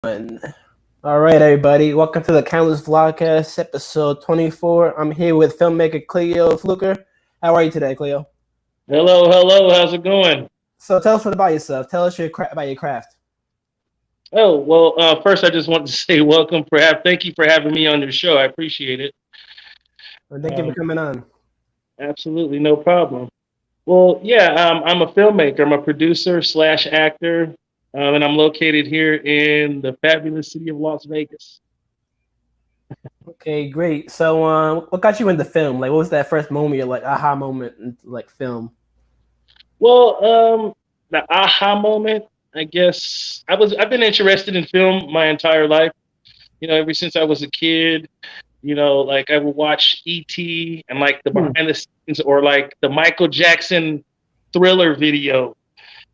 One. All right, everybody. Welcome to the Countless Vlogcast, episode 24. I'm here with filmmaker Cleo Flucker. How are you today, Cleo? Hello, hello. How's it going? So tell us about yourself. Tell us about your craft. Oh, well, first I just want to say thank you for having me on your show. I appreciate it. Well, thank you for Um, coming on. Absolutely, no problem. Well, yeah, I'm a filmmaker. I'm a producer slash actor, and I'm located here in the fabulous city of Las Vegas. Okay, great. So, what got you into film? Like, what was that first moment, your like aha moment in like film? Well, the aha moment, I guess I've been interested in film my entire life. Ever since I was a kid. Like I would watch ET and like the Hmm. behind the scenes or like the Michael Jackson Thriller video.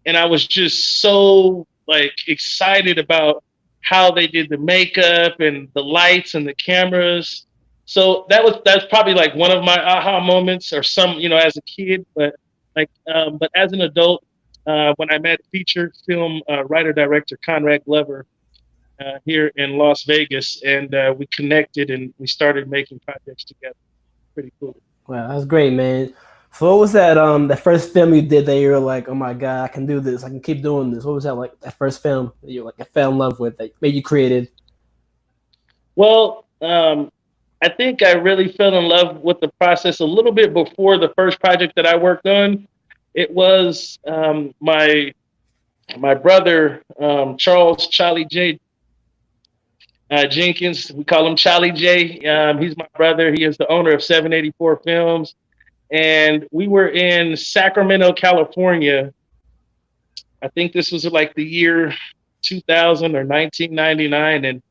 And I was just so like excited about how they did the makeup and the lights and the cameras. So that's probably like one of my aha moments or as a kid, but as an adult, when I met feature film writer director Conrad Glover, here in Las Vegas, and we connected and we started making projects together. Pretty cool. Wow, that's great, man. So, what was that first film you did that you were like, oh my god, I can do this. I can keep doing this. What was that like? That first film that you like fell in love with that made you created? Well, I think I really fell in love with the process a little bit before the first project that I worked on. It was my brother Charles Charlie J. Jenkins. We call him Charlie J. He's my brother. He is the owner of 784 Films, and we were in Sacramento, California. I think this was like the year 2000 or 1999, and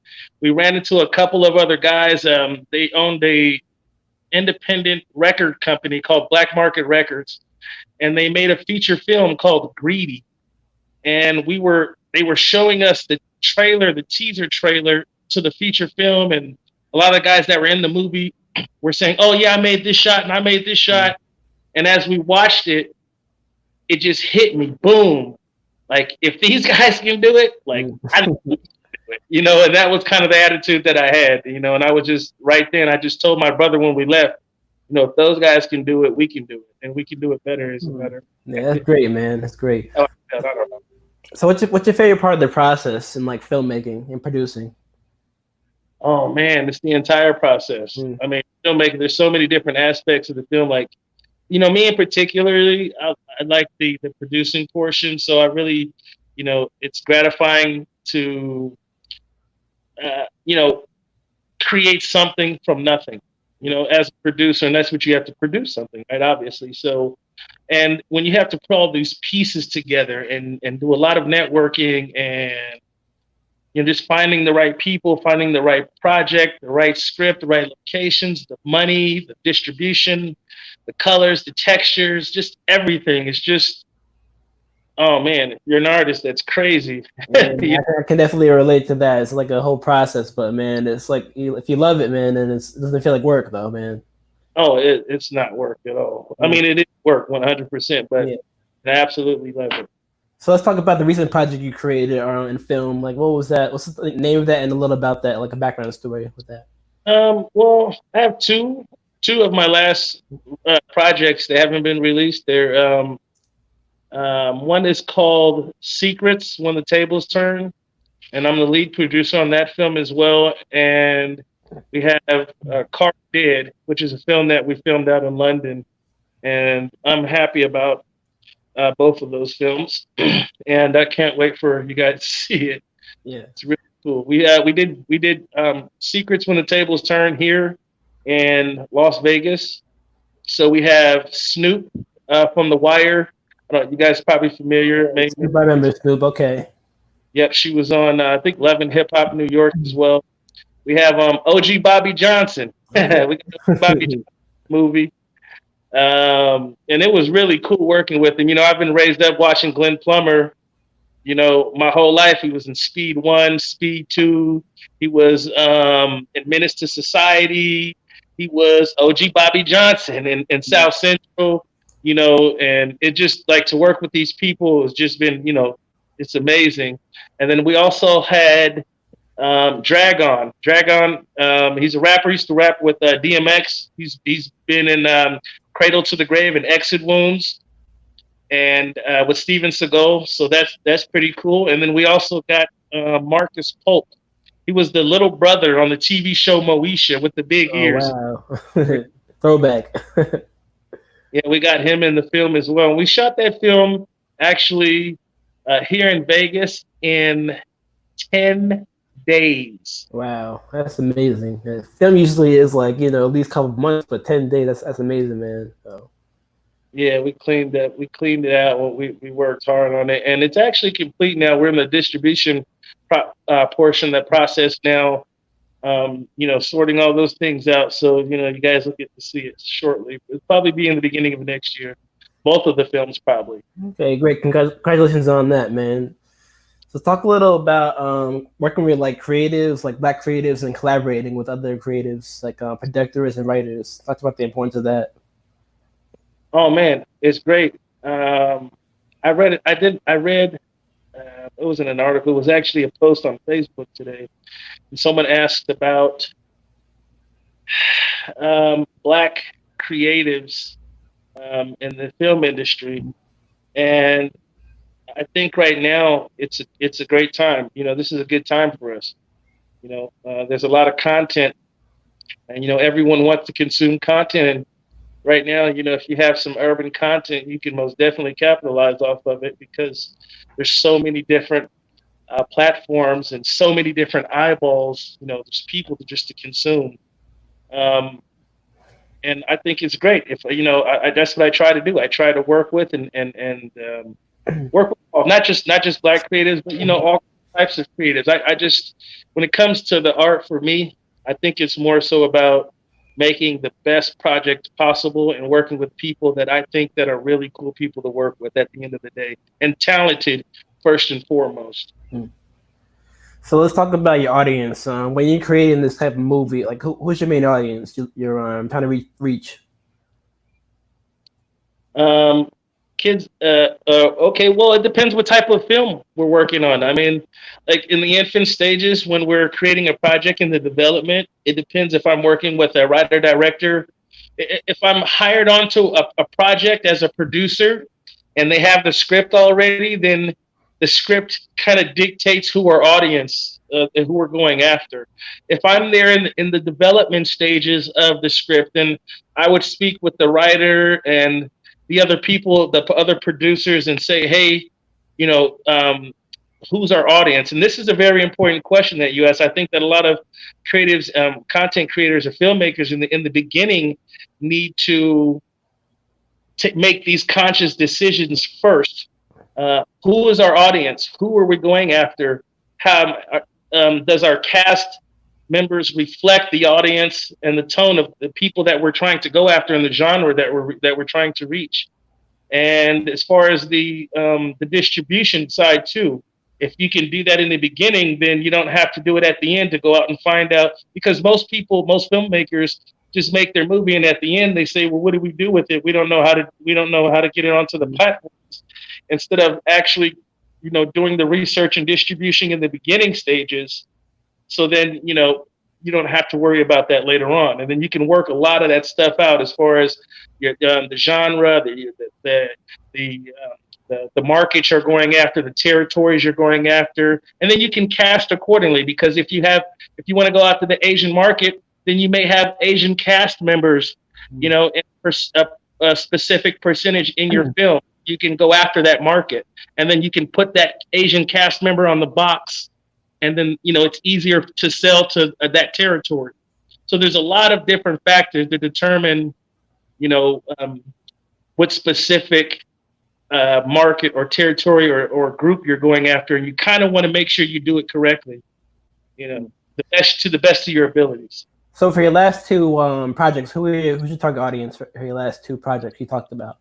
we ran into a couple of other guys. They owned a independent record company called Black Market Records, and they made a feature film called Greedy. And they were showing us the teaser trailer to the feature film, and a lot of guys that were in the movie were saying, "Oh yeah, I made this shot and I made this shot." And as we watched it, it just hit me, boom! Like if these guys can do it, like I can do it, And that was kind of the attitude that I had, And I was just right then. I just told my brother when we left, if those guys can do it, we can do it, and we can do it better as a matter of Yeah, fact. that's great, man. That's great. I don't know. So, what's your favorite part of the process in like filmmaking and producing? Oh man, it's the entire process. Mm. I mean, filmmaking. There's so many different aspects of the film. Like, me in particularly, I like the producing portion. So I really, it's gratifying to, uh, you know, create something from nothing. As a producer, and that's what you have to produce something, right? Obviously. So, and when you have to put all these pieces together and do a lot of networking and just finding the right people, finding the right project, the right script, the right locations, the money, the distribution, the colors, the textures, just everything. It's just, oh man, if you're an artist, that's crazy. Yeah, I can definitely relate to that. It's like a whole process, but man, it's like if you love it, man, then it doesn't feel like work, though, man. Oh, it's not work at all. I Mm. mean, it is work 100%, but Yeah. I absolutely love it. So let's talk about the recent project you created in film. Like, what was that? What's the name of that, and a little about that, like a background story with that. Well, I have two of my last projects that haven't been released. One is called Secrets When the Tables Turn, and I'm the lead producer on that film as well. And we have Car Dead, which is a film that we filmed out in London, and I'm happy about both of those films, and I can't wait for you guys to see it. Yeah. It's really cool. We did Secrets When the Tables Turn here in Las Vegas. So we have Snoop from The Wire. I don't know, you guys probably familiar, maybe. Snoop, I remember Snoop. Okay. Yep, she was on I think Love and Hip Hop New York as well. We have OG Bobby Johnson. We got Bobby Johnson movie. And it was really cool working with him. I've been raised up watching Glenn Plummer, my whole life. He was in Speed 1, Speed 2. He was in Menace to Society. He was OG Bobby Johnson in South Central, and it just like to work with these people has just been, it's amazing. And then we also had Dragon. He's a rapper. He used to rap with DMX. He's been in Cradle to the Grave and Exit Wounds, and with Steven Seagal. So that's pretty cool. And then we also got Marcus Polk. He was the little brother on the TV show Moesha with the big Oh ears. wow, throwback. Yeah, we got him in the film as well. We shot that film actually here in Vegas in 10 days. Wow, that's amazing. Film usually is like at least a couple of months, but 10 days. That's amazing, man. So. Yeah, we cleaned it out. We worked hard on it, and it's actually complete now. We're in the distribution portion of that process now. Sorting all those things out. So you guys will get to see it shortly. It'll probably be in the beginning of next year. Both of the films probably. Okay, great. Congratulations on that, man. So talk a little about working with like creatives, like black creatives, and collaborating with other creatives, like producers and writers. Talk about the importance of that. Oh man, it's great. I read it. I read. It was in an article. It was actually a post on Facebook today, and someone asked about black creatives in the film industry, and I think right now it's a great time. This is a good time for us. There's a lot of content, and everyone wants to consume content. And right now, if you have some urban content, you can most definitely capitalize off of it because there's so many different platforms and so many different eyeballs. There's people to consume. Um, and I think it's great. If that's what I try to do. I try to work with and work with not just black creatives, but all types of creatives. I just when it comes to the art for me, I think it's more so about making the best project possible and working with people that I think that are really cool people to work with at the end of the day and talented first and foremost. So let's talk about your audience. When you're creating this type of movie, like who's your main audience you're trying to reach? Um, Kids, okay, well, it depends what type of film we're working on. I mean, like in the infant stages, when we're creating a project in the development, it depends if I'm working with a writer director. If I'm hired onto a project as a producer and they have the script already, then the script kind of dictates who our audience and who we're going after. If I'm there in the development stages of the script, then I would speak with the writer and the other people, the other producers, and say, hey, you know, um, who's our audience? And this is a very important question that you asked. I think that a lot of creatives, content creators, or filmmakers in the beginning need to make these conscious decisions first. Who is our audience? Who are we going after? How does our cast members reflect the audience and the tone of the people that we're trying to go after in the genre that we're trying to reach? And as far as the distribution side too, if you can do that in the beginning, then you don't have to do it at the end to go out and find out. Because most filmmakers just make their movie, and at the end they say, "Well, what do we do with it? We don't know how to get it onto the platforms." Instead of actually, doing the research and distribution in the beginning stages, so then you don't have to worry about that later on, and then you can work a lot of that stuff out as far as the genre, the markets you're going after, the territories you're going after, and then you can cast accordingly. Because if you want to go out to the Asian market, then you may have Asian cast members, in a specific percentage in your film. You can go after that market, and then you can put that Asian cast member on the box, and then it's easier to sell to that territory. So there's a lot of different factors to determine, what specific market or territory or group you're going after, and you kind of want to make sure you do it correctly, to the best of your abilities. So for your last two projects, who's your target audience for your last two projects you talked about?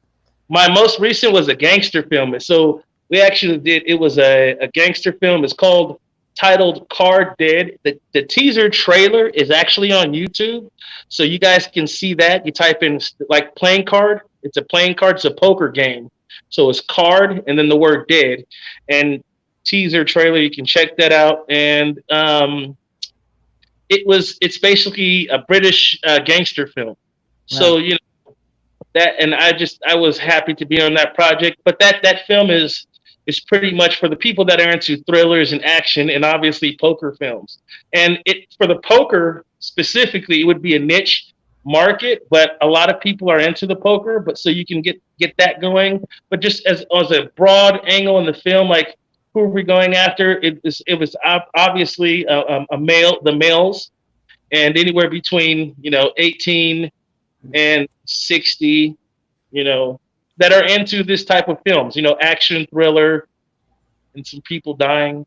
My most recent was a gangster film. So we actually it was a gangster film. It's titled Card Dead. The teaser trailer is actually on YouTube. So you guys can see that. You type in like playing card. It's a playing card. It's a poker game. So it's card and then the word dead. And teaser trailer. You can check that out. And it's basically a British gangster film. Wow. So that, and I was happy to be on that project. But that film is pretty much for the people that are into thrillers and action, and obviously poker films. And it for the poker specifically, it would be a niche market, but a lot of people are into the poker. But so you can get that going. But just as a broad angle in the film, like who are we going after? It was obviously the males, and anywhere between 18 and 60, that are into this type of films, action, thriller, and some people dying.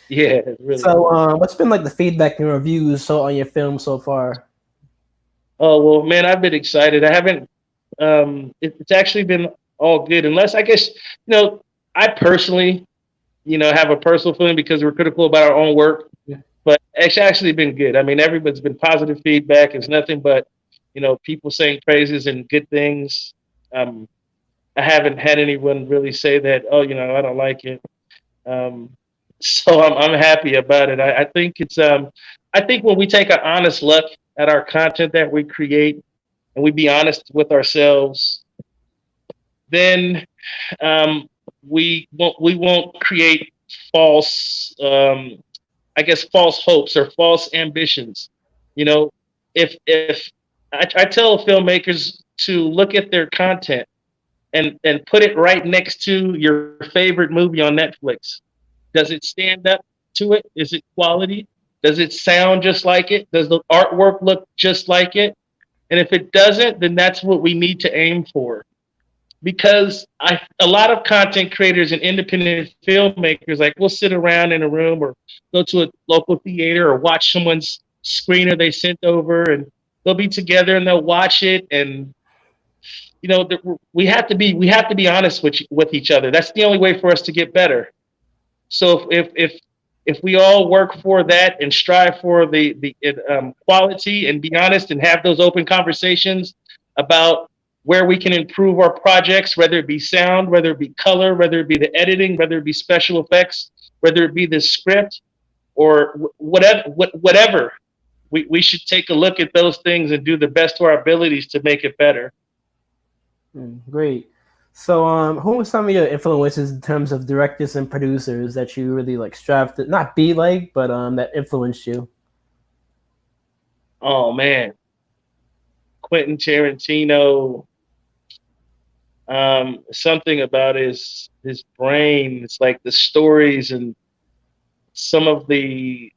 Yeah, really So, cool. what's been like the feedback and reviews on your film so far? Oh well, man, I've been excited. I haven't. It's actually been all good, unless I guess I personally, have a personal feeling because we're critical about our own work. Yeah. But it's actually been good. I mean, everybody's been positive feedback. It's nothing but people saying praises and good things. I haven't had anyone really say that, oh, I don't like it. Um, so I'm happy about it. I think I think when we take an honest look at our content that we create and we be honest with ourselves, then we won't create false I guess false hopes or false ambitions. You know, if I tell filmmakers to look at their content and put it right next to your favorite movie on Netflix. Does it stand up to it? Is it quality? Does it sound just like it? Does the artwork look just like it? And if it doesn't, then that's what we need to aim for. Because a lot of content creators and independent filmmakers, like we'll sit around in a room or go to a local theater or watch someone's screener they sent over, and they'll be together and they'll watch it. And we have to be honest with each other. That's the only way for us to get better. So if we all work for that and strive for the quality and be honest and have those open conversations about where we can improve our projects, whether it be sound, whether it be color, whether it be the editing, whether it be special effects, whether it be the script, or whatever, we should take a look at those things and do the best to our abilities to make it better. Great. So, who are some of your influences in terms of directors and producers that you really like strive to not be like, but that influenced you? Oh man, Quentin Tarantino. Something about his brain. It's like the stories and some of the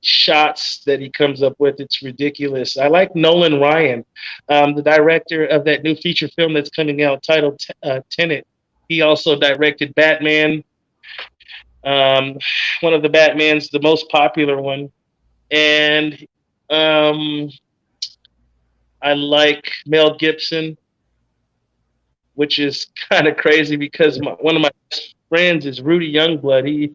shots that he comes up with. It's ridiculous. I like Nolan Ryan, the director of that new feature film that's coming out titled Tenet. He also directed Batman, um, one of the Batmans, the most popular one. And um, I like Mel Gibson, which is kind of crazy because one of my best friends is Rudy Youngblood.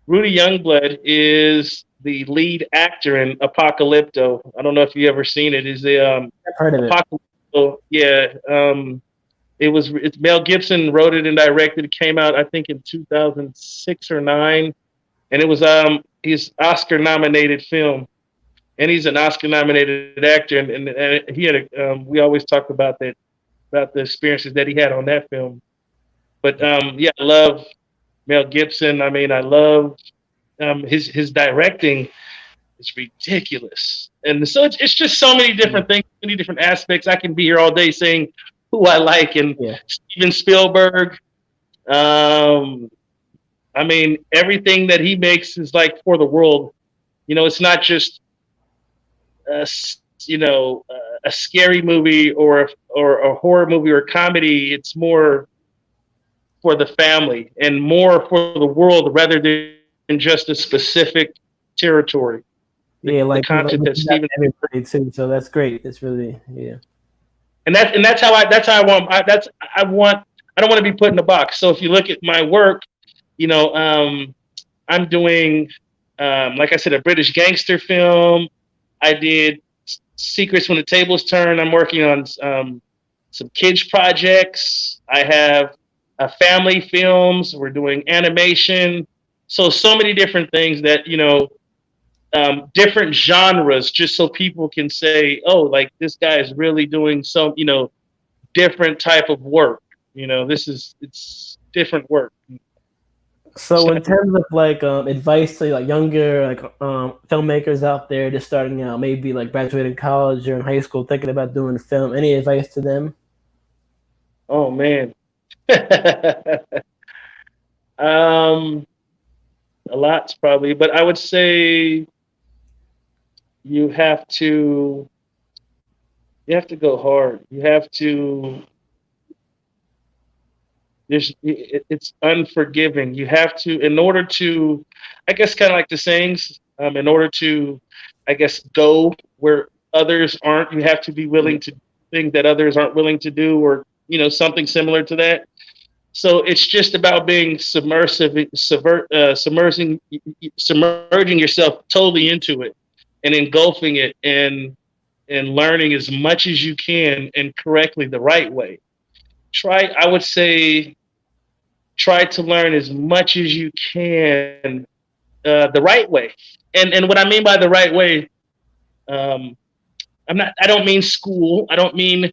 Rudy Youngblood is the lead actor in Apocalypto. I don't know if you ever seen it. Is the I've heard of it. Apocalypto? Yeah. It's Mel Gibson wrote it and directed. It came out I think in 2006 or nine, and it was his Oscar nominated film, and he's an Oscar nominated actor, and he had we always talk about that, about the experiences that he had on that film. But yeah, I love Mel Gibson. I mean, I love his directing. It's ridiculous, and so it's just so many different things, many different aspects. I can be here all day saying who I like, and Yeah. Steven Spielberg. Um, I mean, everything that he makes is like for the world. It's not just a, a scary movie or a horror movie or comedy. It's more for the family and more for the world rather than just a specific territory. Yeah, The like you like content that Steven, everybody too. So that's great. It's really and that's how I want. I don't want to be put in a box. So if you look at my work, I'm doing, like I said, a British gangster film. I did Secrets When the Tables Turn. I'm working on some kids projects. I have family films. We're doing animation. So many different things that different genres, just so people can say, oh, like this guy is really doing some different type of work. It's different work. So So in terms of like advice to like younger like filmmakers out there just starting out, maybe like graduating college or in high school thinking about doing film, any advice to them? oh man. um a lot's probably, but I would say you have to go hard. You have to it's unforgiving. You have to, in order to, I guess, kind of like the sayings, in order to, I guess, go where others aren't, you have to be willing to do things that others aren't willing to do, or something similar to that. So it's just about being submerging yourself totally into it, and engulfing it, and learning as much as you can, and correctly, the right way. I would say, try to learn as much as you can the right way. And what I mean by the right way, um, I don't mean school. I don't mean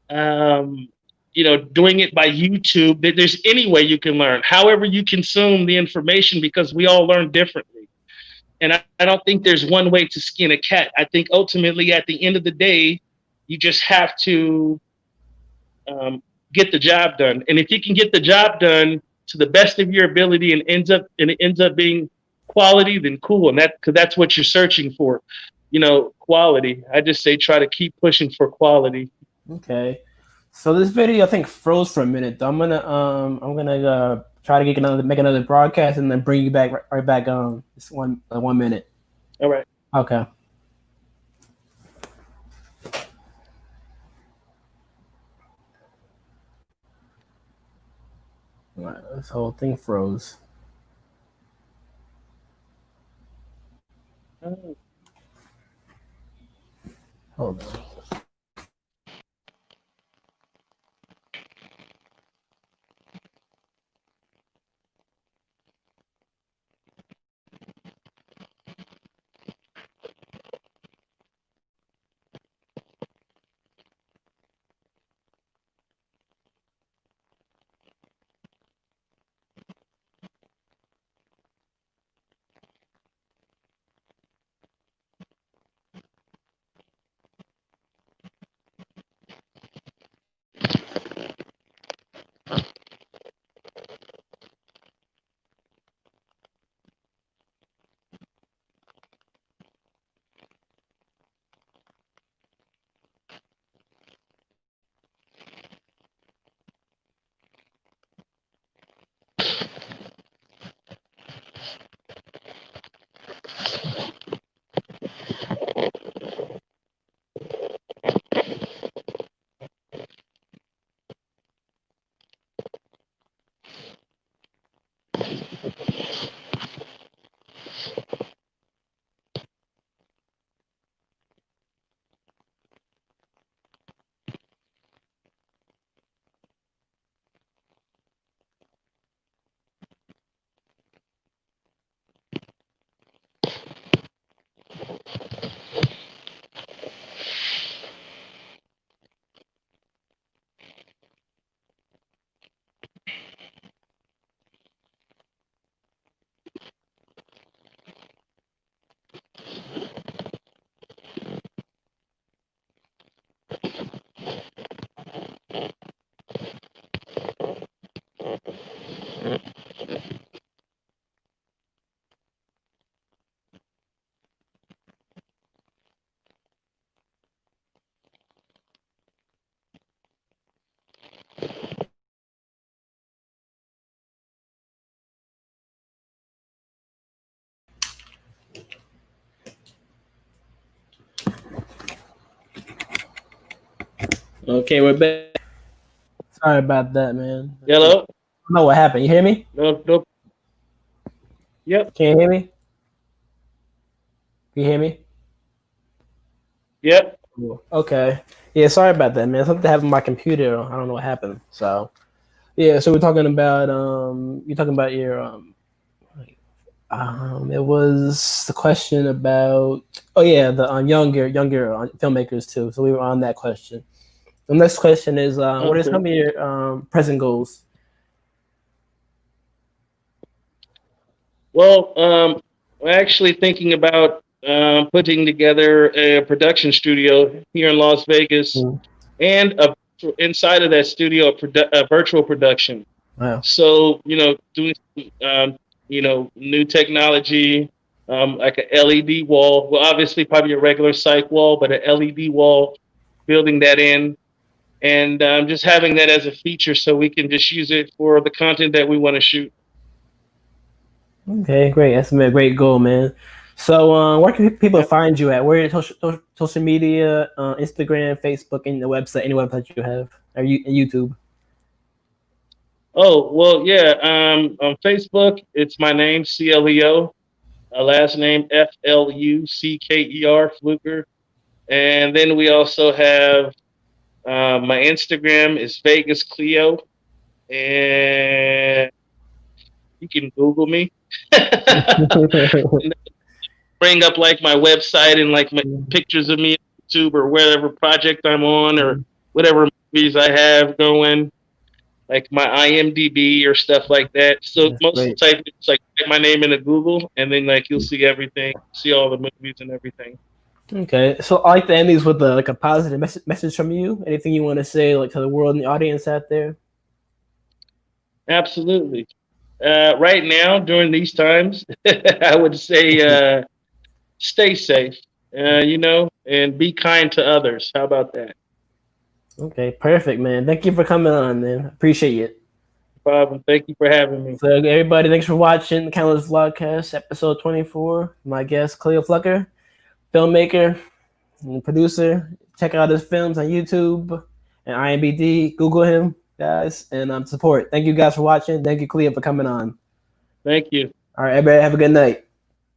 doing it by YouTube. There's any way you can learn. However you consume the information, because we all learn differently. And I don't think there's one way to skin a cat. I think ultimately, at the end of the day, you just have to um, get the job done. And if you can get the job done to the best of your ability, and it ends up being quality, then cool. And because that's what you're searching for, quality. I just say try to keep pushing for quality. Okay. So this video I think froze for a minute. Though. I'm gonna try to make another broadcast and then bring you back right back on. Just 1 minute. All right. Okay. All right, this whole thing froze. Hold on. Okay, we're back. Sorry about that, man. I don't Hello. know what happened. You hear me? No. No. Yep. Can you hear me? Can you hear me? Yep. Cool. Okay. Yeah, sorry about that, man. Something happened with my computer. I don't know what happened. So Yeah, so we're talking about you're talking about your it was the question about oh yeah the younger filmmakers too. So we were on that question. The next question is what are Okay. some of your present goals? Well, we're actually thinking about putting together a production studio here in Las Vegas, Mm, and inside of that studio, a virtual production. wow. So, doing, um, new technology, like a LED wall. Well, obviously, probably a regular cyc wall, but an LED wall, building that in, and just having that as a feature so we can just use it for the content that we want to shoot. Okay, great. That's a great goal, man. So, where can people find you at? Where are social media, Instagram, Facebook, and the website, any website you have, or YouTube? Oh, well, yeah. On Facebook, it's my name, Cleo, last name Flucker, Fluker. And then we also have my Instagram is Vegas Cleo, and you can Google me. And bring up like my website and like my pictures of me on YouTube or whatever project I'm on or whatever movies I have going, like my IMDb or stuff like that. So That's most great. type it's like type my name into Google and then like you'll see everything, see all the movies and everything. Okay, so I like to end these with like a positive message from you. Anything you want to say, like to the world and the audience out there? Absolutely. Right now, during these times, I would say stay safe, and be kind to others. How about that? Okay, perfect, man. Thank you for coming on, man. Appreciate it. Bob, thank you for having me. So, everybody, thanks for watching the Countless Vlogcast, episode 24. My guest, Cleo Flucker, filmmaker and producer. Check out his films on YouTube and IMDb. Google him, guys, and support. Thank you guys for watching. Thank you, Cleo, for coming on. Thank you. All right, everybody, have a good night.